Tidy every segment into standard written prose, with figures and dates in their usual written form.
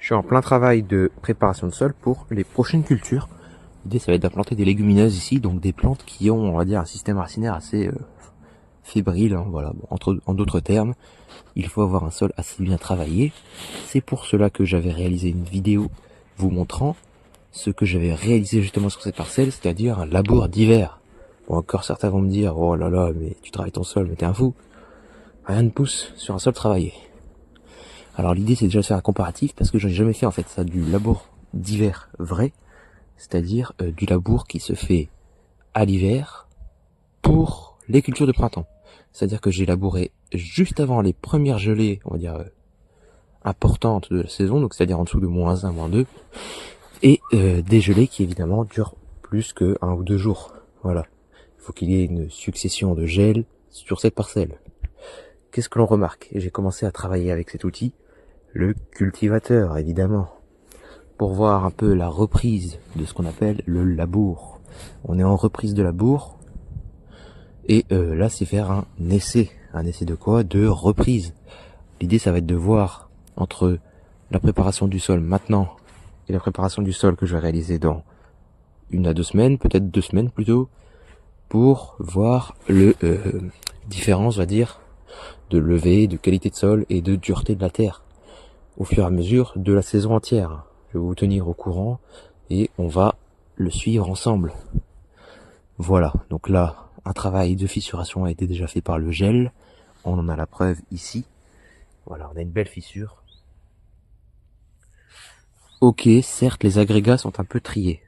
suis en plein travail de préparation de sol pour les prochaines cultures. L'idée, ça va être d'implanter des légumineuses ici, donc des plantes qui ont, on va dire, un système racinaire assez fébrile. Hein, voilà. Bon, en d'autres termes, il faut avoir un sol assez bien travaillé. C'est pour cela que j'avais réalisé une vidéo vous montrant ce que j'avais réalisé justement sur cette parcelle, c'est-à-dire un labour d'hiver. Bon, encore certains vont me dire, oh là là, mais tu travailles ton sol, mais t'es un fou. Rien ne pousse sur un sol travaillé. Alors l'idée, c'est déjà de faire un comparatif, parce que j'en ai jamais fait en fait ça, du labour d'hiver vrai, c'est-à-dire du labour qui se fait à l'hiver pour les cultures de printemps. C'est-à-dire que j'ai labouré juste avant les premières gelées, on va dire, importantes de la saison, donc c'est-à-dire en dessous de -1, -2, et des gelées qui évidemment durent plus que 1 ou 2 jours. Voilà. Il faut qu'il y ait une succession de gel sur cette parcelle. Qu'est-ce que l'on remarque? Et j'ai commencé à travailler avec cet outil, le cultivateur évidemment, pour voir un peu la reprise de ce qu'on appelle le labour. On est en reprise de labour, et là c'est faire un essai. Un essai de quoi? De reprise. L'idée, ça va être de voir entre la préparation du sol maintenant et la préparation du sol que je vais réaliser dans 1 à 2 semaines, peut-être 2 semaines plutôt, pour voir le différence, on va dire, de levée, de qualité de sol et de dureté de la terre au fur et à mesure de la saison entière. Je vais vous tenir au courant et on va le suivre ensemble. Voilà, donc là, un travail de fissuration a été déjà fait par le gel. On en a la preuve ici. Voilà, on a une belle fissure. Ok, certes, les agrégats sont un peu triés.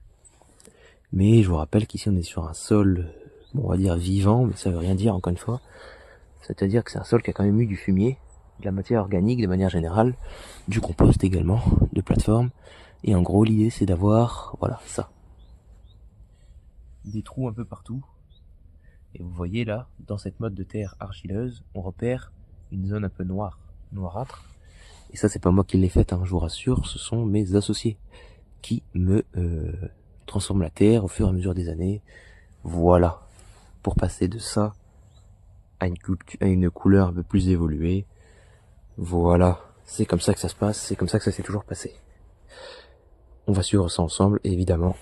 Mais je vous rappelle qu'ici, on est sur un sol, bon, on va dire vivant, mais ça veut rien dire, encore une fois. C'est-à-dire que c'est un sol qui a quand même eu du fumier, de la matière organique de manière générale, du compost également, de plateforme. Et en gros, l'idée, c'est d'avoir, voilà, ça. Des trous un peu partout. Et vous voyez là, dans cette mode de terre argileuse, on repère une zone un peu noire, noirâtre. Et ça, c'est pas moi qui l'ai faite, hein, je vous rassure, ce sont mes associés qui me transforment la terre au fur et à mesure des années. Voilà, pour passer de ça à une couleur un peu plus évoluée. Voilà, c'est comme ça que ça se passe, c'est comme ça que ça s'est toujours passé. On va suivre ça ensemble, évidemment.